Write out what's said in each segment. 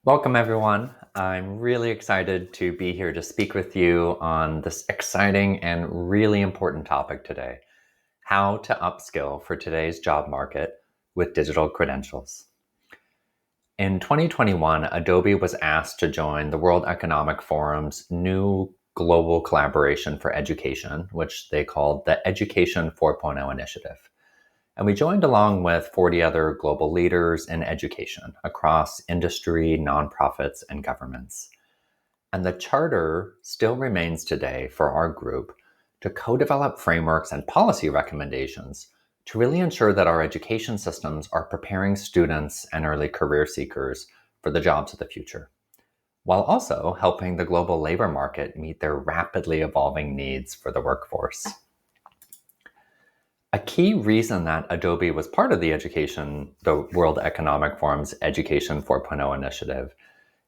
Welcome, everyone. I'm really excited to be here to speak with you on this exciting and really important topic today: how to upskill for today's job market with digital credentials. In 2021, Adobe was asked to join the World Economic Forum's new global collaboration for education, which they called the Education 4.0 initiative. And we joined along with 40 other global leaders in education across industry, nonprofits, and governments. And the charter still remains today for our group to co-develop frameworks and policy recommendations to really ensure that our education systems are preparing students and early career seekers for the jobs of the future, while also helping the global labor market meet their rapidly evolving needs for the workforce. A key reason that Adobe was part of the World Economic Forum's Education 4.0 initiative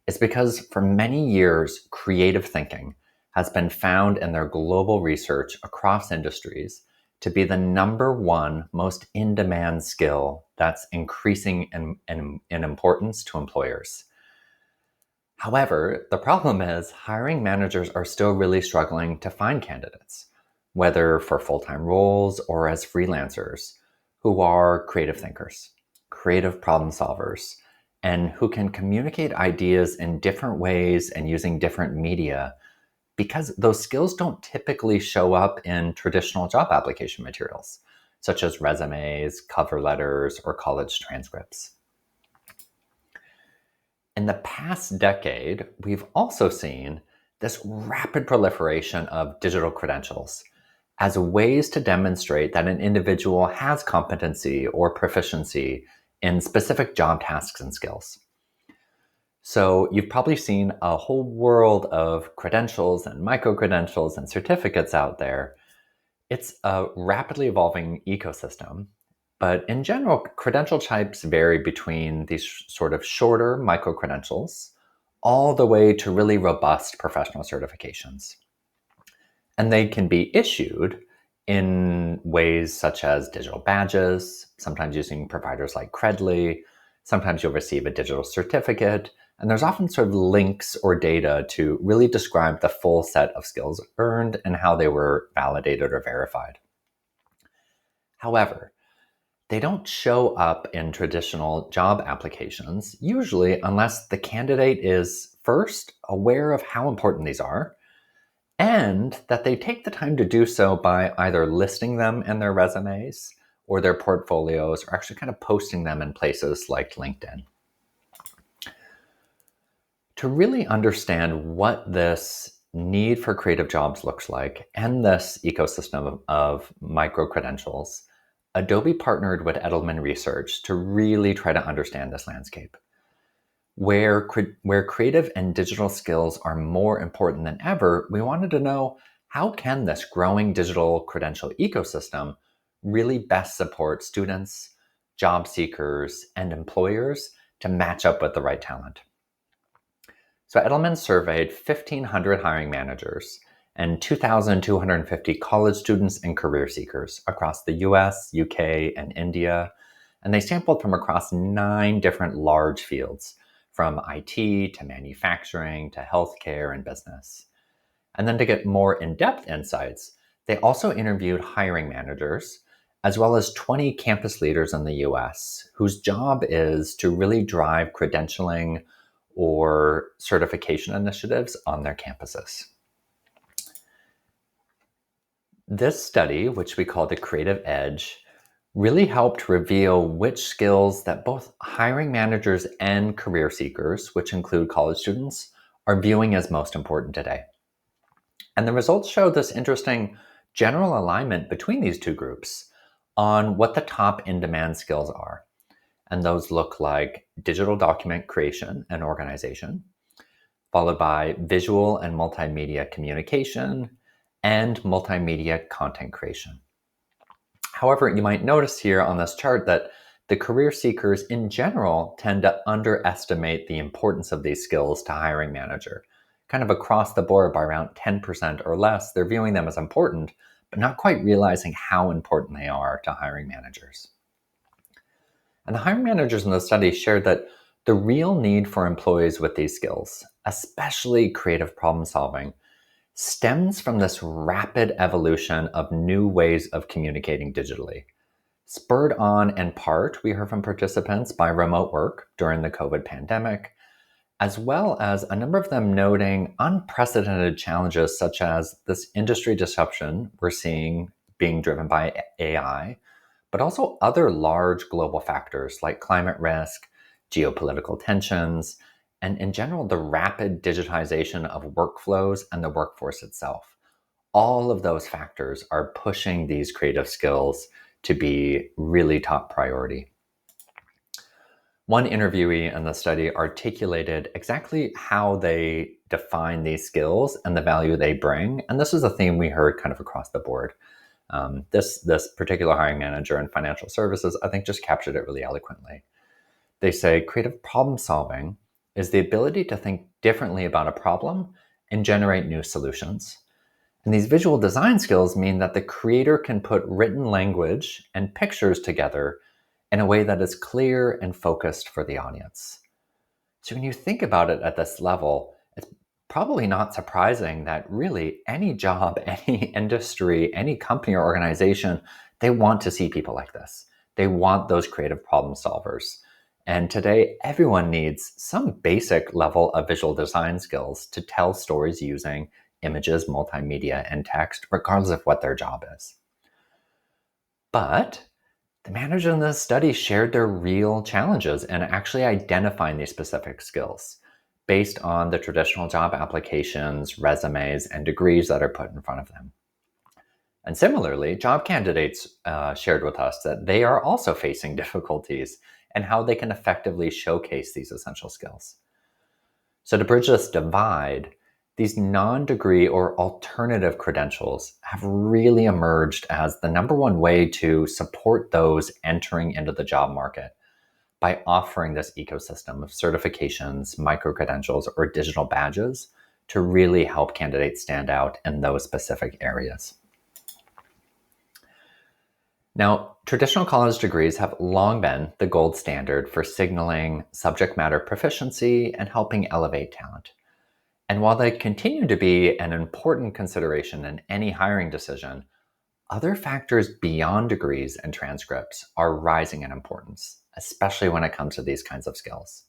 is because for many years, creative thinking has been found in their global research across industries to be the number one most in-demand skill that's increasing in importance to employers. However, the problem is hiring managers are still really struggling to find candidates, whether for full-time roles or as freelancers, who are creative thinkers, creative problem solvers, and who can communicate ideas in different ways and using different media, because those skills don't typically show up in traditional job application materials, such as resumes, cover letters, or college transcripts. In the past decade, we've also seen this rapid proliferation of digital credentials as ways to demonstrate that an individual has competency or proficiency in specific job tasks and skills. So you've probably seen a whole world of credentials and micro-credentials and certificates out there. It's a rapidly evolving ecosystem, but in general, credential types vary between these sort of shorter micro-credentials all the way to really robust professional certifications. And they can be issued in ways such as digital badges, sometimes using providers like Credly. Sometimes you'll receive a digital certificate, and there's often sort of links or data to really describe the full set of skills earned and how they were validated or verified. However, they don't show up in traditional job applications, usually unless the candidate is first aware of how important these are, and that they take the time to do so by either listing them in their resumes or their portfolios, or actually kind of posting them in places like LinkedIn. To really understand what this need for creative jobs looks like and this ecosystem of micro-credentials, Adobe partnered with Edelman Research to really try to understand this landscape. Where creative and digital skills are more important than ever, we wanted to know, how can this growing digital credential ecosystem really best support students, job seekers, and employers to match up with the right talent? So Edelman surveyed 1,500 hiring managers and 2,250 college students and career seekers across the US, UK, and India. And they sampled from across 9 different large fields, from IT to manufacturing to healthcare and business. And then to get more in-depth insights, they also interviewed hiring managers, as well as 20 campus leaders in the US, whose job is to really drive credentialing or certification initiatives on their campuses. This study, which we call the Creative Edge, really helped reveal which skills that both hiring managers and career seekers, which include college students, are viewing as most important today. And the results show this interesting general alignment between these two groups on what the top in-demand skills are. And those look like digital document creation and organization, followed by visual and multimedia communication, and multimedia content creation. However, you might notice here on this chart that the career seekers in general tend to underestimate the importance of these skills to hiring manager. Kind of across the board, by around 10% or less, they're viewing them as important, but not quite realizing how important they are to hiring managers. And the hiring managers in the study shared that The real need for employees with these skills, especially creative problem solving, stems from this rapid evolution of new ways of communicating digitally. Spurred on in part, we heard from participants, by remote work during the COVID pandemic, as well as a number of them noting unprecedented challenges such as this industry disruption we're seeing being driven by AI, but also other large global factors like climate risk, geopolitical tensions, and in general, the rapid digitization of workflows and the workforce itself. All of those factors are pushing these creative skills to be really top priority. One interviewee in the study articulated exactly how they define these skills and the value they bring. And this is a theme we heard kind of across the board. This particular hiring manager in financial services, I think, just captured it really eloquently. They say creative problem solving is the ability to think differently about a problem and generate new solutions. And these visual design skills mean that the creator can put written language and pictures together in a way that is clear and focused for the audience. So when you think about it at this level, it's probably not surprising that really any job, any industry, any company or organization, they want to see people like this. They want those creative problem solvers. And today, everyone needs some basic level of visual design skills to tell stories using images, multimedia, and text, regardless of what their job is. But the managers in this study shared their real challenges in actually identifying these specific skills based on the traditional job applications, resumes, and degrees that are put in front of them. And similarly, job candidates shared with us that they are also facing difficulties and how they can effectively showcase these essential skills. So to bridge this divide, these non-degree or alternative credentials have really emerged as the number one way to support those entering into the job market by offering this ecosystem of certifications, micro-credentials, or digital badges to really help candidates stand out in those specific areas. Now, traditional college degrees have long been the gold standard for signaling subject matter proficiency and helping elevate talent. And while they continue to be an important consideration in any hiring decision, other factors beyond degrees and transcripts are rising in importance, especially when it comes to these kinds of skills.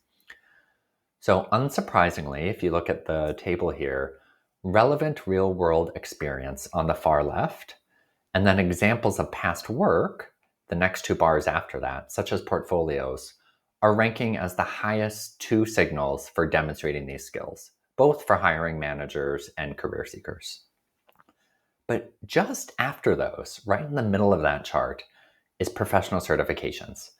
So unsurprisingly, if you look at the table here, relevant real-world experience on the far left, and then examples of past work, the next two bars after that, such as portfolios, are ranking as the highest two signals for demonstrating these skills, both for hiring managers and career seekers. But just after those, right in the middle of that chart, is professional certifications.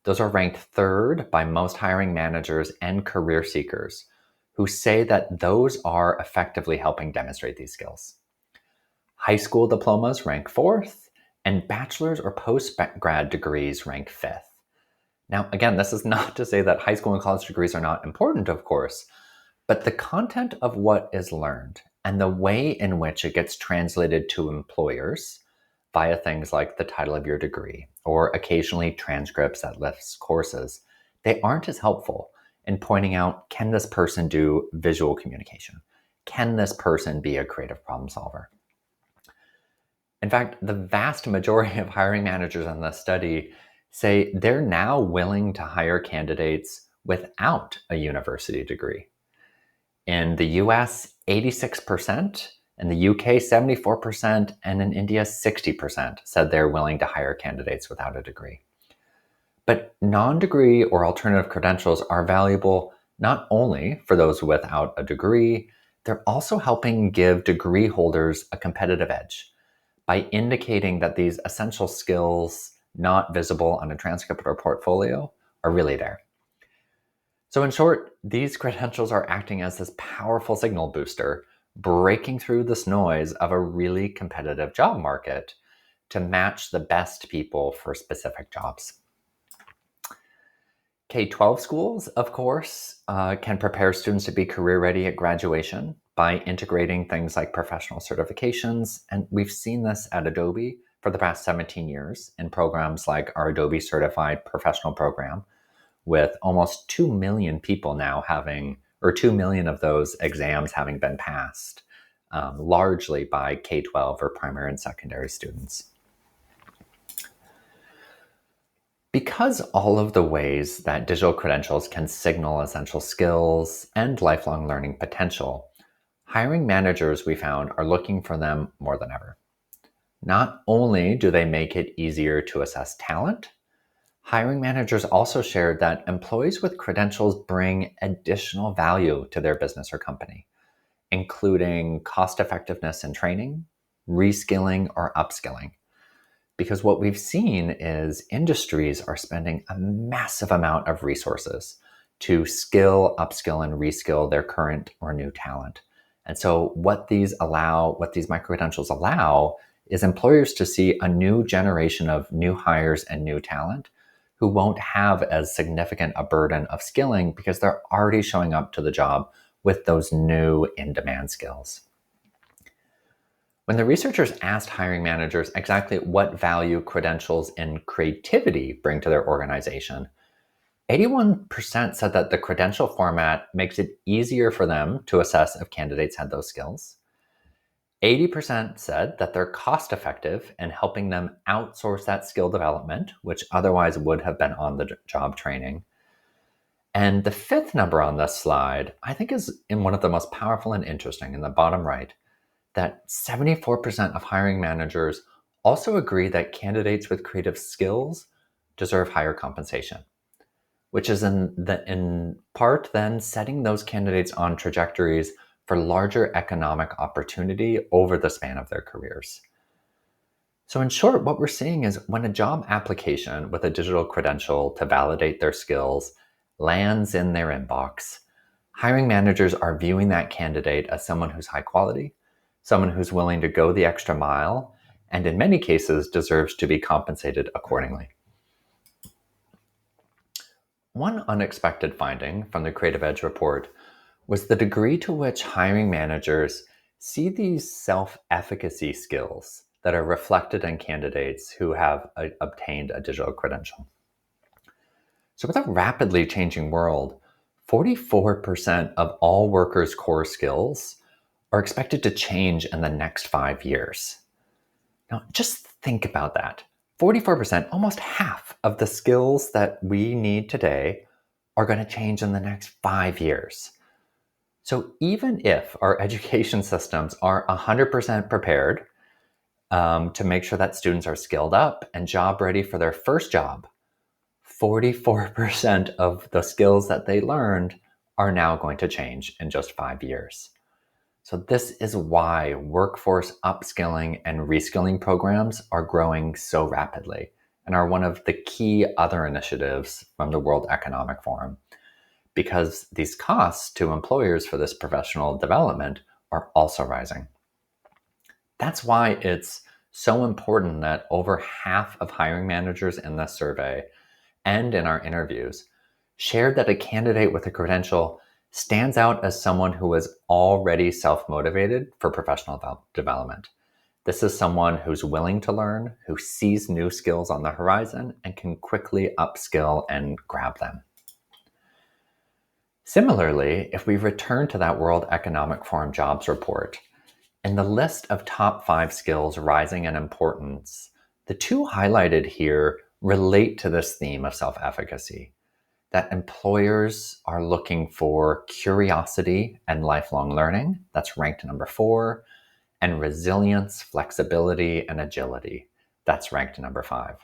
Those are ranked third by most hiring managers and career seekers who say that those are effectively helping demonstrate these skills. High school diplomas rank fourth, and bachelor's or post-grad degrees rank fifth. Now, again, this is not to say that high school and college degrees are not important, of course, but the content of what is learned and the way in which it gets translated to employers via things like the title of your degree or occasionally transcripts that lists courses, they aren't as helpful in pointing out, can this person do visual communication? Can this person be a creative problem solver? In fact, the vast majority of hiring managers in this study say they're now willing to hire candidates without a university degree. In the US, 86%, in the UK, 74%, and in India, 60% said they're willing to hire candidates without a degree. But non-degree or alternative credentials are valuable not only for those without a degree, they're also helping give degree holders a competitive edge by indicating that these essential skills not visible on a transcript or portfolio are really there. So in short, these credentials are acting as this powerful signal booster, breaking through this noise of a really competitive job market to match the best people for specific jobs. K-12 schools, of course, can prepare students to be career ready at graduation by integrating things like professional certifications. And we've seen this at Adobe for the past 17 years in programs like our Adobe Certified Professional Program, with almost 2 million people now having, or 2 million of those exams having been passed, largely by K-12 or primary and secondary students. Because all of the ways that digital credentials can signal essential skills and lifelong learning potential, hiring managers, we found, are looking for them more than ever. Not only do they make it easier to assess talent, hiring managers also shared that employees with credentials bring additional value to their business or company, including cost effectiveness in training, reskilling, or upskilling. Because what we've seen is industries are spending a massive amount of resources to skill, upskill, and reskill their current or new talent. And so what these micro-credentials allow is employers to see a new generation of new hires and new talent who won't have as significant a burden of skilling because they're already showing up to the job with those new in-demand skills. When the researchers asked hiring managers exactly what value credentials and creativity bring to their organization, 81% said that the credential format makes it easier for them to assess if candidates had those skills. 80% said that they're cost effective in helping them outsource that skill development, which otherwise would have been on the job training. And the fifth number on this slide, I think, is in one of the most powerful and interesting in the bottom right, that 74% of hiring managers also agree that candidates with creative skills deserve higher compensation, which is in part then setting those candidates on trajectories for larger economic opportunity over the span of their careers. So in short, what we're seeing is when a job application with a digital credential to validate their skills lands in their inbox, hiring managers are viewing that candidate as someone who's high quality, someone who's willing to go the extra mile, and in many cases deserves to be compensated accordingly. One unexpected finding from the Creative Edge report was the degree to which hiring managers see these self-efficacy skills that are reflected in candidates who have obtained a digital credential. So with a rapidly changing world, 44% of all workers' core skills are expected to change in the next 5 years. Now, just think about that. 44%, almost half of the skills that we need today are going to change in the next 5 years. So even if our education systems are 100% prepared to make sure that students are skilled up and job ready for their first job, 44% of the skills that they learned are now going to change in just 5 years. So this is why workforce upskilling and reskilling programs are growing so rapidly and are one of the key other initiatives from the World Economic Forum, because these costs to employers for this professional development are also rising. That's why it's so important that over half of hiring managers in this survey and in our interviews shared that a candidate with a credential stands out as someone who is already self-motivated for professional development. This is someone who's willing to learn, who sees new skills on the horizon, and can quickly upskill and grab them. Similarly, if we return to that World Economic Forum jobs report, in the list of top 5 skills rising in importance, the two highlighted here relate to this theme of self-efficacy, that employers are looking for curiosity and lifelong learning. That's ranked number 4. And resilience, flexibility, and agility. That's ranked number 5.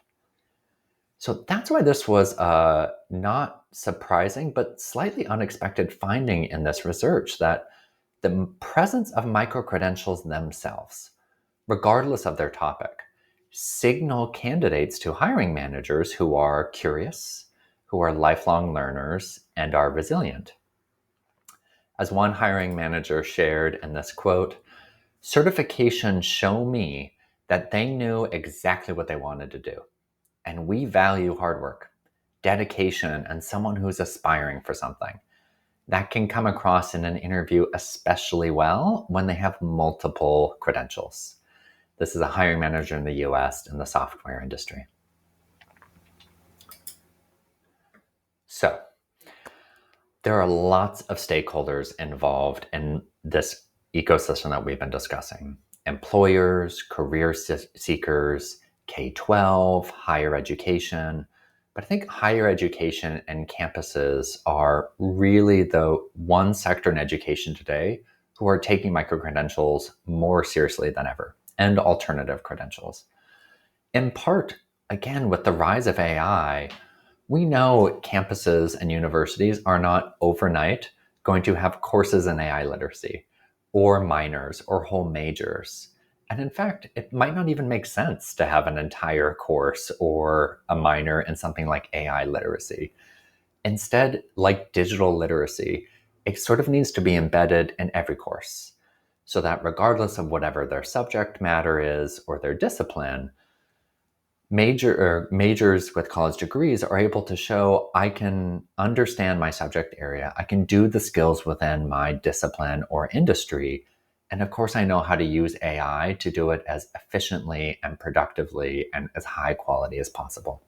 So that's why this was a not surprising, but slightly unexpected finding in this research, that the presence of micro-credentials themselves, regardless of their topic, signal candidates to hiring managers who are curious, who are lifelong learners, and are resilient. As one hiring manager shared in this quote, "Certifications show me that they knew exactly what they wanted to do. And we value hard work, dedication, and someone who's aspiring for something. That can come across in an interview especially well when they have multiple credentials." This is a hiring manager in the US in the software industry. So, there are lots of stakeholders involved in this ecosystem that we've been discussing: employers, career seekers, K-12, higher education. But I think higher education and campuses are really the one sector in education today who are taking micro-credentials more seriously than ever, and alternative credentials. In part, again, with the rise of AI, we know campuses and universities are not overnight going to have courses in AI literacy, or minors, or whole majors. And in fact, it might not even make sense to have an entire course or a minor in something like AI literacy. Instead, like digital literacy, it sort of needs to be embedded in every course, so that regardless of whatever their subject matter is or their discipline, majors with college degrees are able to show I can understand my subject area, I can do the skills within my discipline or industry, and of course I know how to use AI to do it as efficiently and productively and as high quality as possible.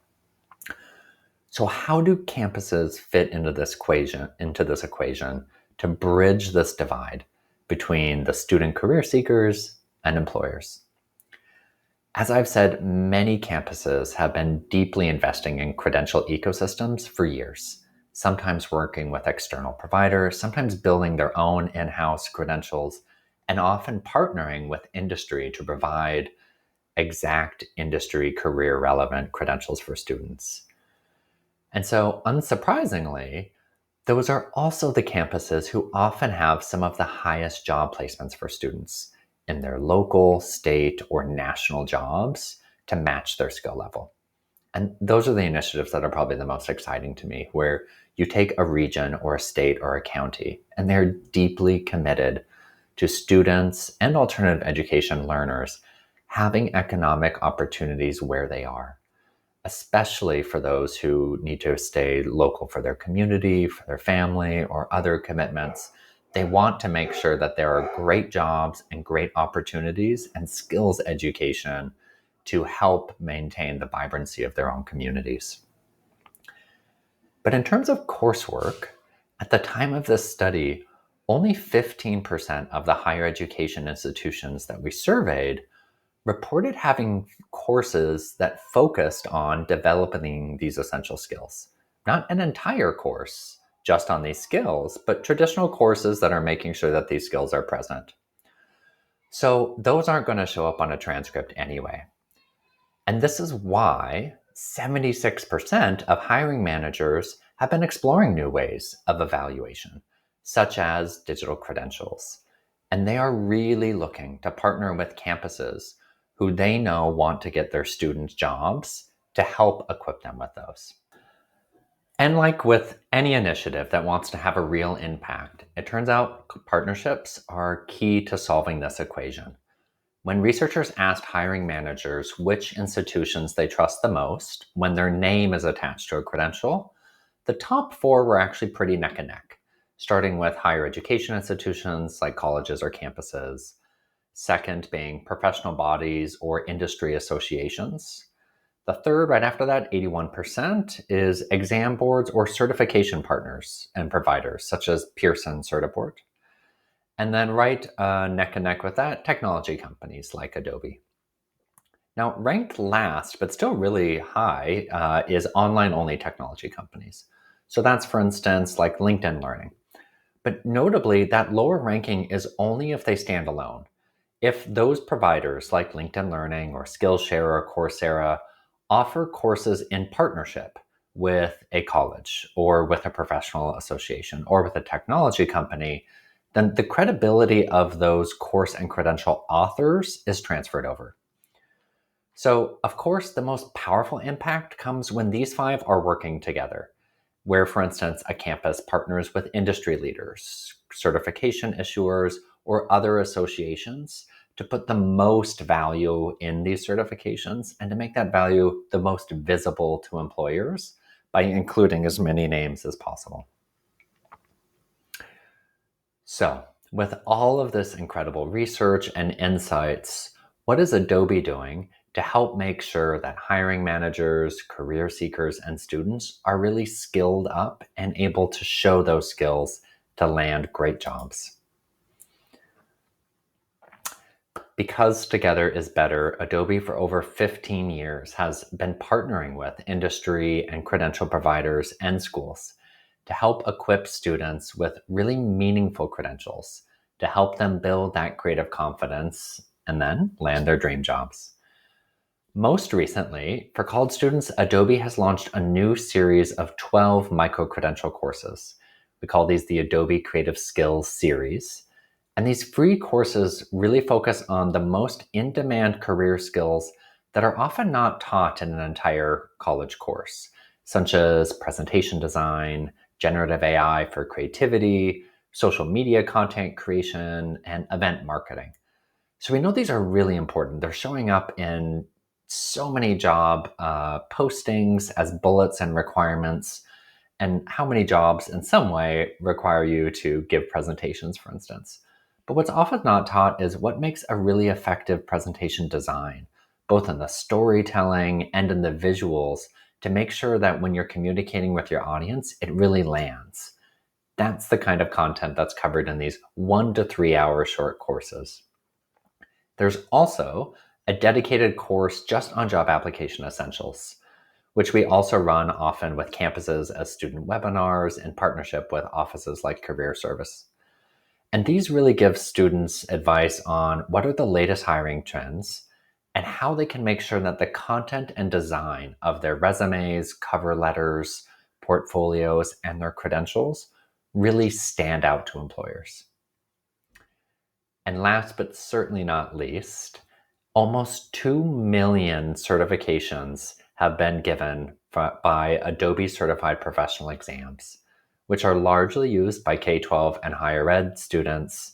So how do campuses fit into this equation to bridge this divide between the student career seekers and employers? As I've said, many campuses have been deeply investing in credential ecosystems for years, sometimes working with external providers, sometimes building their own in-house credentials, and often partnering with industry to provide exact industry career relevant credentials for students. And so, unsurprisingly, those are also the campuses who often have some of the highest job placements for students in their local, state, or national jobs to match their skill level. And those are the initiatives that are probably the most exciting to me, where you take a region or a state or a county, and they're deeply committed to students and alternative education learners having economic opportunities where they are, especially for those who need to stay local for their community, for their family, or other commitments. They want to make sure that there are great jobs and great opportunities and skills education to help maintain the vibrancy of their own communities. But in terms of coursework, at the time of this study, only 15% of the higher education institutions that we surveyed reported having courses that focused on developing these essential skills. Not an entire course just on these skills, but traditional courses that are making sure that these skills are present. So those aren't going to show up on a transcript anyway. And this is why 76% of hiring managers have been exploring new ways of evaluation, such as digital credentials. And they are really looking to partner with campuses who they know want to get their students jobs to help equip them with those. And like with any initiative that wants to have a real impact, it turns out partnerships are key to solving this equation. When researchers asked hiring managers which institutions they trust the most when their name is attached to a credential, the top four were actually pretty neck and neck, starting with higher education institutions like colleges or campuses, second being professional bodies or industry associations. The third, right after that, 81%, is exam boards or certification partners and providers, such as Pearson Certiport. And then right neck and neck with that, technology companies like Adobe. Now, ranked last, but still really high, is online-only technology companies. So that's, for instance, like LinkedIn Learning. But notably, that lower ranking is only if they stand alone. If those providers like LinkedIn Learning or Skillshare or Coursera offer courses in partnership with a college or with a professional association or with a technology company, then the credibility of those course and credential authors is transferred over. So, of course, the most powerful impact comes when these five are working together, where, for instance, a campus partners with industry leaders, certification issuers, or other associations to put the most value in these certifications and to make that value the most visible to employers by including as many names as possible. So, with all of this incredible research and insights, what is Adobe doing to help make sure that hiring managers, career seekers, and students are really skilled up and able to show those skills to land great jobs. Because Together is Better, Adobe for over 15 years has been partnering with industry and credential providers and schools to help equip students with really meaningful credentials to help them build that creative confidence and then land their dream jobs. Most recently, for college students, Adobe has launched a new series of 12 micro-credential courses. We call these the Adobe Creative Skills Series. And these free courses really focus on the most in-demand career skills that are often not taught in an entire college course, such as presentation design, generative AI for creativity, social media content creation, and event marketing. So we know these are really important. They're showing up in so many job postings as bullets and requirements, and how many jobs in some way require you to give presentations, for instance. But what's often not taught is what makes a really effective presentation design, both in the storytelling and in the visuals, to make sure that when you're communicating with your audience, it really lands. That's the kind of content that's covered in these 1 to 3 hour short courses. There's also a dedicated course just on job application essentials, which we also run often with campuses as student webinars in partnership with offices like Career Service. And these really give students advice on what are the latest hiring trends and how they can make sure that the content and design of their resumes, cover letters, portfolios, and their credentials really stand out to employers. And last but certainly not least, almost 2 million certifications have been given by Adobe Certified Professional Exams, which are largely used by K-12 and higher ed students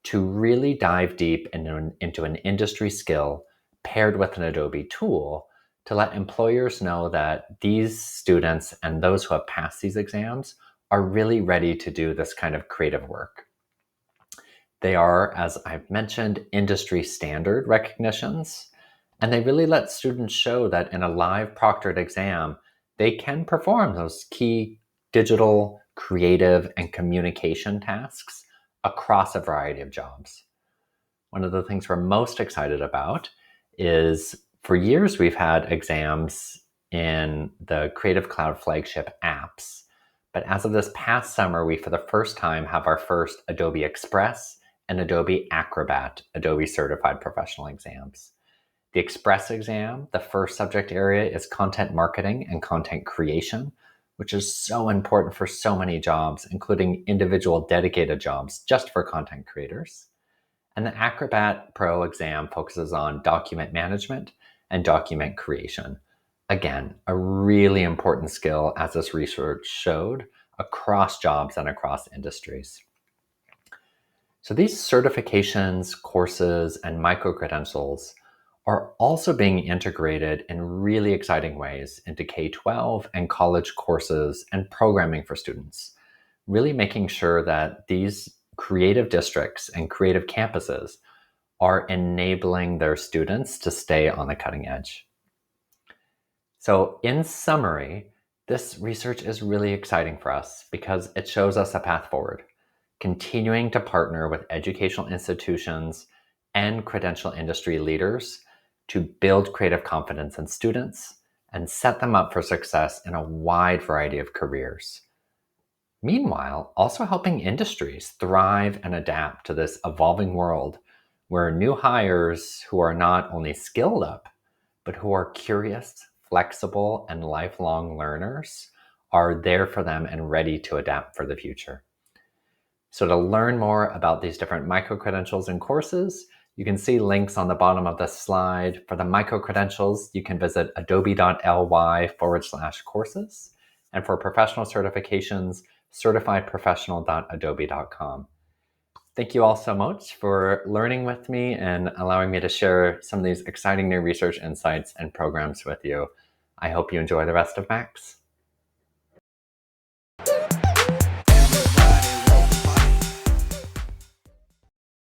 to really dive deep into an industry skill paired with an Adobe tool to let employers know that these students and those who have passed these exams are really ready to do this kind of creative work. They are, as I've mentioned, industry standard recognitions, and they really let students show that in a live proctored exam, they can perform those key digital, creative, and communication tasks across a variety of jobs. One of the things we're most excited about is for years we've had exams in the Creative Cloud flagship apps, but as of this past summer, we for the first time have our first Adobe Express and Adobe Acrobat Adobe Certified Professional Exams. The Express exam, the first subject area is content marketing and content creation, which is so important for so many jobs, including individual dedicated jobs just for content creators. And the Acrobat Pro exam focuses on document management and document creation. Again, a really important skill, as this research showed, across jobs and across industries. So these certifications, courses, and micro-credentials are also being integrated in really exciting ways into K-12 and college courses and programming for students, really making sure that these creative districts and creative campuses are enabling their students to stay on the cutting edge. So in summary, this research is really exciting for us because it shows us a path forward, continuing to partner with educational institutions and credential industry leaders to build creative confidence in students and set them up for success in a wide variety of careers. Meanwhile, also helping industries thrive and adapt to this evolving world where new hires who are not only skilled up, but who are curious, flexible, and lifelong learners are there for them and ready to adapt for the future. So to learn more about these different micro-credentials and courses, you can see links on the bottom of this slide. For the micro-credentials, you can visit adobe.ly/courses. And for professional certifications, certifiedprofessional.adobe.com. Thank you all so much for learning with me and allowing me to share some of these exciting new research insights and programs with you. I hope you enjoy the rest of Max.